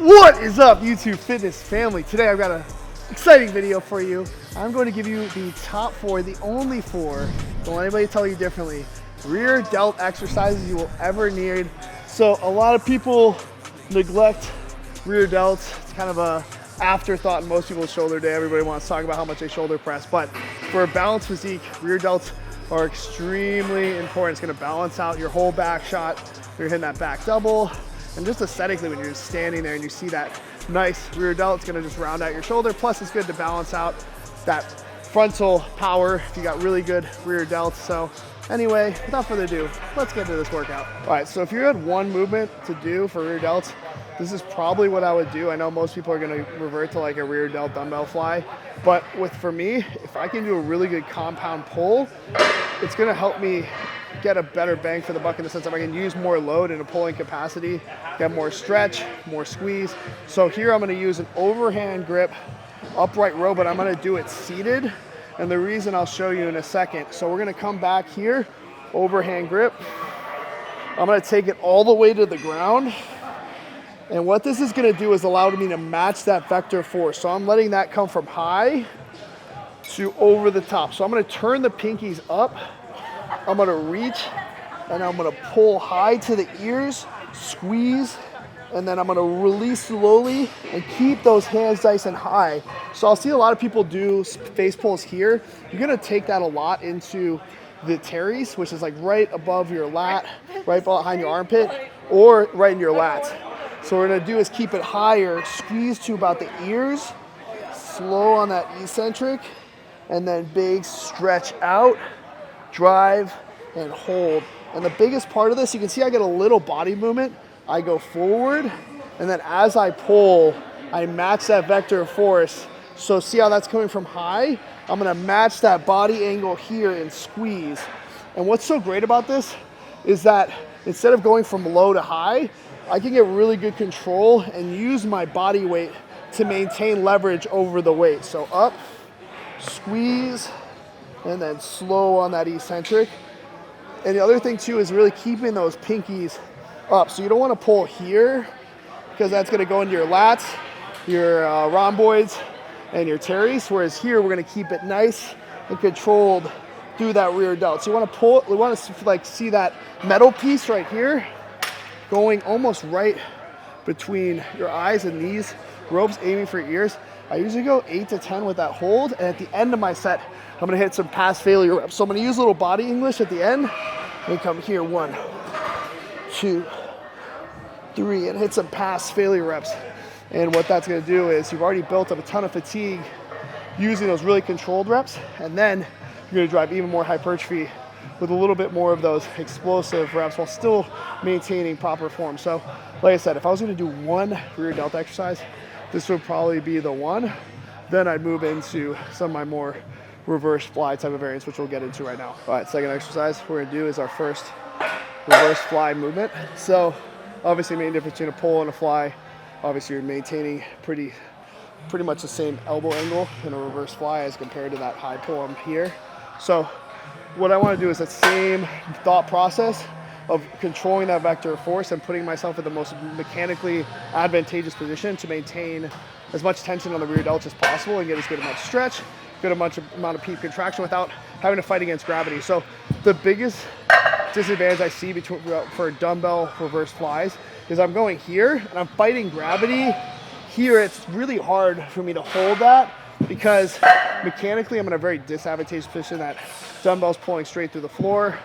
What is up, YouTube fitness family? Today I've got an exciting video for you. I'm going to give you the top 4, the only 4, don't let anybody tell you differently, rear delt exercises you will ever need. So a lot of people neglect rear delts. It's kind of a afterthought in most people's shoulder day. Everybody wants to talk about how much they shoulder press, but for a balanced physique, rear delts are extremely important. It's going to balance out your whole back shot. You're hitting that back double. And just aesthetically, when you're just standing there and you see that nice rear delt, it's gonna just round out your shoulder. Plus, it's good to balance out that frontal power if you got really good rear delts. So anyway, without further ado, let's get into this workout. All right, so if you had one movement to do for rear delts, this is probably what I would do. I know most people are gonna revert to like a rear delt dumbbell fly, but for me, if I can do a really good compound pull, it's gonna help me get a better bang for the buck in the sense that I can use more load in a pulling capacity, get more stretch, more squeeze. So here I'm gonna use an overhand grip, upright row, but I'm gonna do it seated. And the reason I'll show you in a second. So we're gonna come back here, overhand grip. I'm gonna take it all the way to the ground. And what this is gonna do is allow me to match that vector force. So I'm letting that come from high to over the top. So I'm gonna turn the pinkies up. I'm gonna reach and I'm gonna pull high to the ears, squeeze, and then I'm gonna release slowly and keep those hands nice and high. So I'll see a lot of people do face pulls here. You're gonna take that a lot into the teres, which is like right above your lat, right behind your armpit, or right in your lats. So what we're gonna do is keep it higher, squeeze to about the ears, slow on that eccentric, and then big stretch out, drive, and hold. And the biggest part of this, you can see I get a little body movement. I go forward, and then as I pull, I match that vector of force. So see how that's coming from high? I'm gonna match that body angle here and squeeze. And what's so great about this is that instead of going from low to high, I can get really good control and use my body weight to maintain leverage over the weight. So up, squeeze, and then slow on that eccentric. And the other thing too is really keeping those pinkies up. So you don't want to pull here because that's going to go into your lats, your rhomboids, and your teres. Whereas here we're going to keep it nice and controlled through that rear delt. So you want to pull, we want to like see that metal piece right here going almost right between your eyes and these ropes, aiming for your ears. I usually go 8 to 10 with that hold, and at the end of my set, I'm gonna hit some pass failure reps. So I'm gonna use a little body English at the end, and come here, 1, 2, 3, and hit some pass failure reps. And what that's gonna do is you've already built up a ton of fatigue using those really controlled reps, and then you're gonna drive even more hypertrophy with a little bit more of those explosive reps while still maintaining proper form. So like I said, if I was gonna do one rear delt exercise, this would probably be the one. Then I'd move into some of my more reverse fly type of variants, which we'll get into right now. All right, second exercise we're gonna do is our first reverse fly movement. So obviously main difference between a pull and a fly, obviously you're maintaining pretty much the same elbow angle in a reverse fly as compared to that high pull I'm here. So what I wanna do is that same thought process of controlling that vector of force and putting myself in the most mechanically advantageous position to maintain as much tension on the rear delt as possible and get as good amount of stretch, good amount of peak contraction without having to fight against gravity. So the biggest disadvantage I see for dumbbell reverse flies is I'm going here and I'm fighting gravity. Here it's really hard for me to hold that because mechanically I'm in a very disadvantageous position that dumbbell's pulling straight through the floor.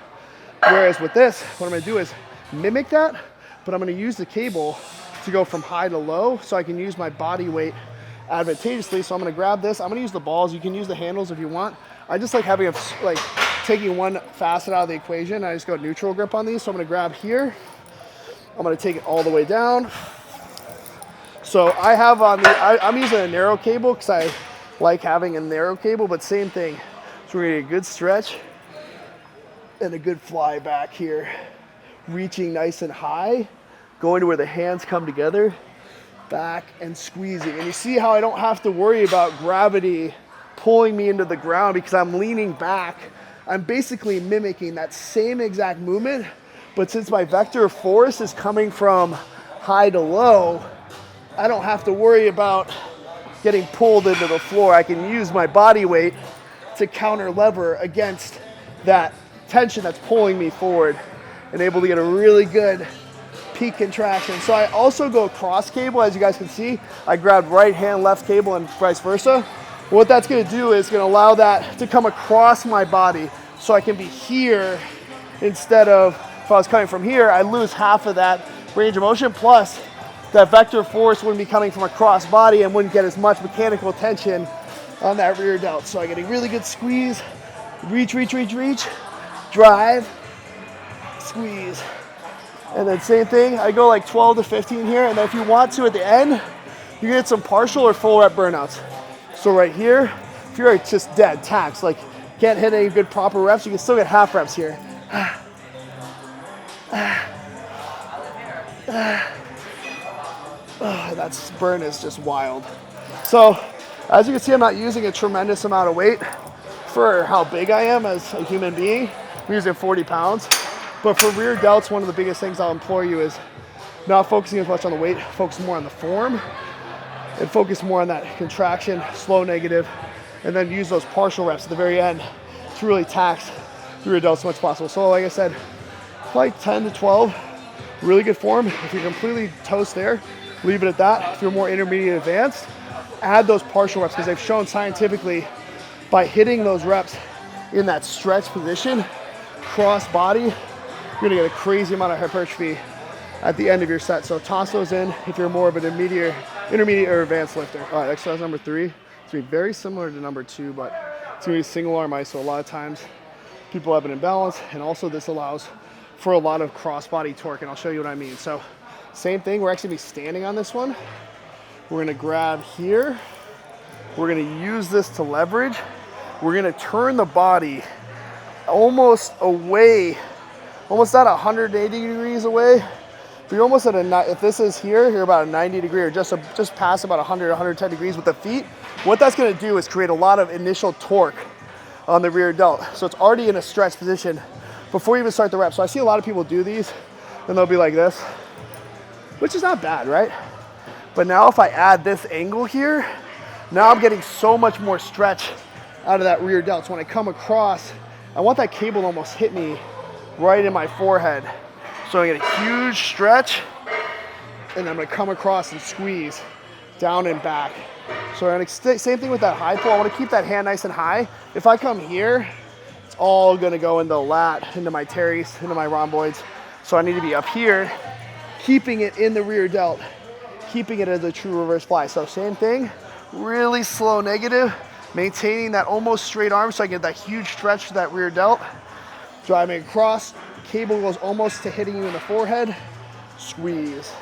Whereas with this, what I'm gonna do is mimic that, but I'm gonna use the cable to go from high to low so I can use my body weight advantageously. So I'm gonna grab this, I'm gonna use the balls, you can use the handles if you want. I just like having taking one facet out of the equation. I just go neutral grip on these. So I'm gonna grab here, I'm gonna take it all the way down. So I have on I'm using a narrow cable because I like having a narrow cable, but same thing. So we're gonna get a good stretch and a good fly back here, reaching nice and high, going to where the hands come together, back and squeezing. And you see how I don't have to worry about gravity pulling me into the ground because I'm leaning back. I'm basically mimicking that same exact movement, but since my vector of force is coming from high to low, I don't have to worry about getting pulled into the floor. I can use my body weight to counter lever against that tension that's pulling me forward and able to get a really good peak contraction. So I also go cross cable, as you guys can see. I grab right hand, left cable, and vice versa. What that's gonna do is gonna allow that to come across my body so I can be here instead of, if I was coming from here, I lose half of that range of motion, plus that vector force wouldn't be coming from across body and wouldn't get as much mechanical tension on that rear delt. So I get a really good squeeze, reach, reach, reach, reach, drive, squeeze. And then same thing, I go like 12 to 15 here, and then if you want to at the end, you get some partial or full rep burnouts. So right here, if you're just dead, taxed, like can't hit any good proper reps, you can still get half reps here. That burn is just wild. So as you can see, I'm not using a tremendous amount of weight for how big I am as a human being. I'm using 40 pounds. But for rear delts, one of the biggest things I'll implore you is not focusing as much on the weight, focus more on the form, and focus more on that contraction, slow negative, and then use those partial reps at the very end to really tax the rear delts as much as possible. So like I said, like 10 to 12, really good form. If you're completely toast there, leave it at that. If you're more intermediate advanced, add those partial reps, because they've shown scientifically by hitting those reps in that stretch position, cross body, you're gonna get a crazy amount of hypertrophy at the end of your set. So toss those in if you're more of an intermediate or advanced lifter. All right, exercise number 3. It's gonna be very similar to number 2, but it's gonna be single arm iso. A lot of times people have an imbalance, and also this allows for a lot of cross body torque, and I'll show you what I mean. So same thing, we're actually gonna be standing on this one. We're gonna grab here. We're gonna use this to leverage. We're gonna turn the body almost away, almost at 180 degrees away. If you're almost at if this is here, you're about a 90 degree, or just past about 100, 110 degrees with the feet. What that's gonna do is create a lot of initial torque on the rear delt. So it's already in a stretch position before you even start the rep. So I see a lot of people do these, and they'll be like this, which is not bad, right? But now if I add this angle here, now I'm getting so much more stretch out of that rear delt. So when I come across, I want that cable to almost hit me right in my forehead. So I get a huge stretch, and I'm gonna come across and squeeze down and back. So I'm gonna, same thing with that high pull. I wanna keep that hand nice and high. If I come here, it's all gonna go into the lat, into my teres, into my rhomboids. So I need to be up here, keeping it in the rear delt, keeping it as a true reverse fly. So same thing, really slow negative, maintaining that almost straight arm so I get that huge stretch to that rear delt. Driving across, cable goes almost to hitting you in the forehead, squeeze.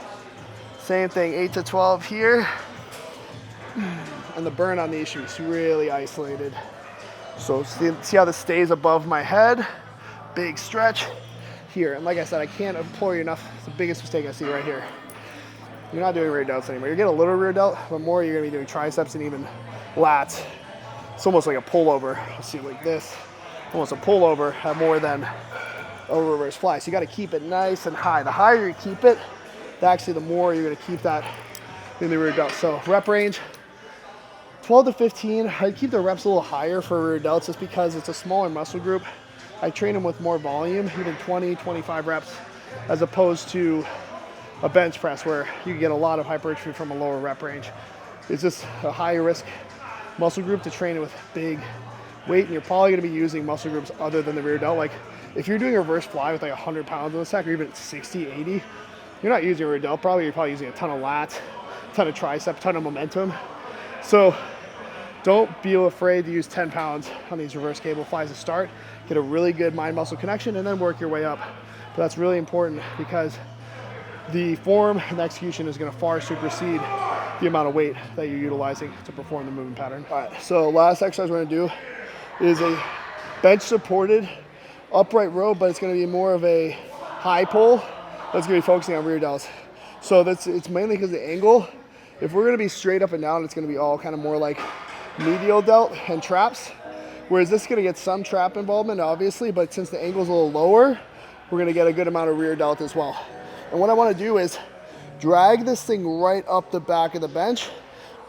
Same thing, 8 to 12 here. And the burn on these shoes, really isolated. So see how this stays above my head? Big stretch here. And like I said, I can't implore you enough. It's the biggest mistake I see right here. You're not doing rear delts anymore. You're getting a little rear delt, but more you're gonna be doing triceps and even lats. It's almost like a pullover. Let's see, like this. Almost a pullover more than a reverse fly. So you gotta keep it nice and high. The higher you keep it, actually the more you're gonna keep that in the rear delt. So rep range, 12 to 15. I keep the reps a little higher for rear delts just because it's a smaller muscle group. I train them with more volume, even 20, 25 reps, as opposed to a bench press where you can get a lot of hypertrophy from a lower rep range. It's just a higher risk muscle group to train it with big weight, and you're probably gonna be using muscle groups other than the rear delt. Like if you're doing a reverse fly with like 100 pounds on the sack, or even 60, 80, you're not using a rear delt, you're probably using a ton of lats, a ton of tricep, a ton of momentum. So don't be afraid to use 10 pounds on these reverse cable flies to start. Get a really good mind muscle connection and then work your way up. But that's really important because the form and execution is gonna far supersede the amount of weight that you're utilizing to perform the movement pattern. All right, so last exercise we're gonna do is a bench supported upright row, but it's gonna be more of a high pull that's gonna be focusing on rear delts. So it's mainly because of the angle. If we're gonna be straight up and down, it's gonna be all kind of more like medial delt and traps, whereas this is gonna get some trap involvement, obviously, but since the angle's a little lower, we're gonna get a good amount of rear delt as well. And what I wanna do is Drag this thing right up the back of the bench.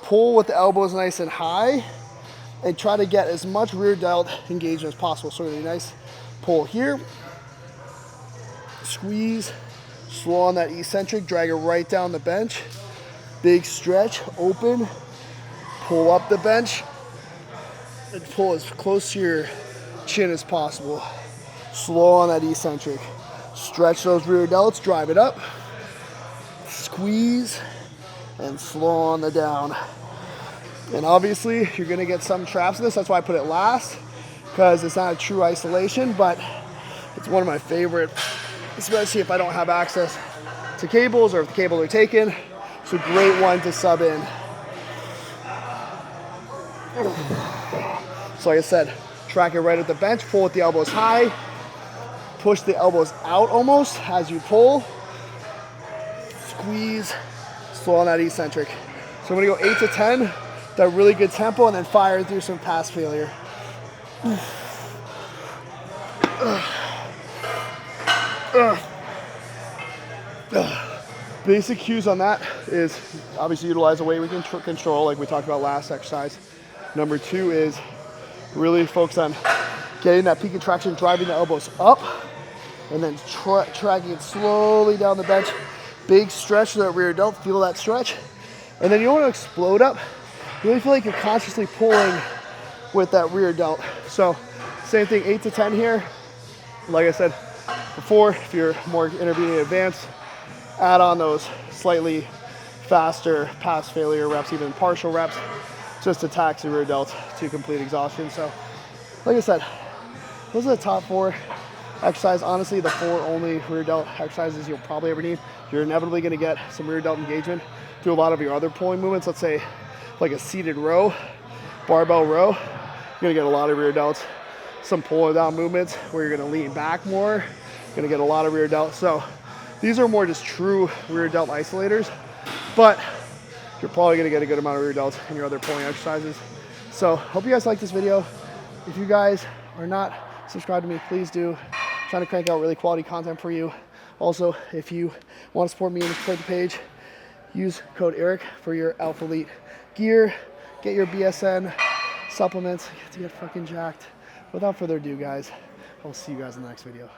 Pull with the elbows nice and high, and try to get as much rear delt engagement as possible. So really nice pull here. Squeeze, slow on that eccentric, drag it right down the bench. Big stretch, open, pull up the bench, and pull as close to your chin as possible. Slow on that eccentric. Stretch those rear delts, drive it up. Squeeze, and slow on the down. And obviously, you're gonna get some traps in this. That's why I put it last, because it's not a true isolation, but it's one of my favorite, especially if I don't have access to cables or if the cables are taken. It's a great one to sub in. So like I said, track it right at the bench, pull with the elbows high, push the elbows out almost as you pull, squeeze, slow on that eccentric. So I'm gonna go 8 to 10, that really good tempo, and then fire through some pass failure. Basic cues on that is obviously utilize the weight we can control, like we talked about last exercise. Number 2 is really focus on getting that peak of traction, driving the elbows up, and then tracking it slowly down the bench. Big stretch to that rear delt, feel that stretch. And then you want to explode up. You really feel like you're consciously pulling with that rear delt. So same thing, 8 to 10 here. Like I said before, if you're more intermediate advanced, add on those slightly faster pass failure reps, even partial reps, just to tax the rear delt to complete exhaustion. So like I said, those are the top 4 exercises. Honestly, the 4 only rear delt exercises you'll probably ever need. You're inevitably going to get some rear delt engagement through a lot of your other pulling movements. Let's say like a seated row, barbell row, you're going to get a lot of rear delts. Some pull down movements where you're going to lean back more, you're going to get a lot of rear delts. So these are more just true rear delt isolators, but you're probably going to get a good amount of rear delts in your other pulling exercises. So hope you guys like this video. If you guys are not subscribed to me, please do. I'm trying to crank out really quality content for you. Also, if you want to support me and support the page, use code ERIC for your Alpha Elite gear. Get your BSN supplements to get fucking jacked. Without further ado, guys, I'll see you guys in the next video.